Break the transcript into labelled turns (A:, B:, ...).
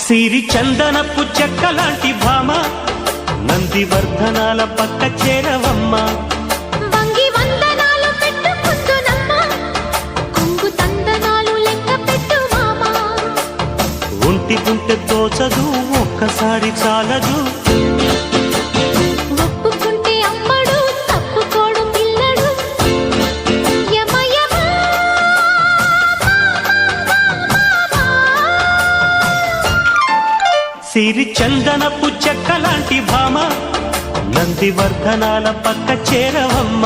A: సిరి చందనపు చెక్కలాంటి భామ నందివర్ధనాల పక్క చేరవమ్మ
B: వంగి వందనాలు పెట్టుకుందునమ్మ కొంగు తందనాలు లెక్క పెట్టు మామ
A: ఒంటి గుంటె దోచదు ఒక్కసారి చాలదు
B: ఒప్పుకుంటే అమ్మడు తప్పుకోడు పిల్లడు యమ యమ
A: సిరి చందనపు చెక్కలాంటి భామ నందివర్ధనాల పక్క చేరవమ్మ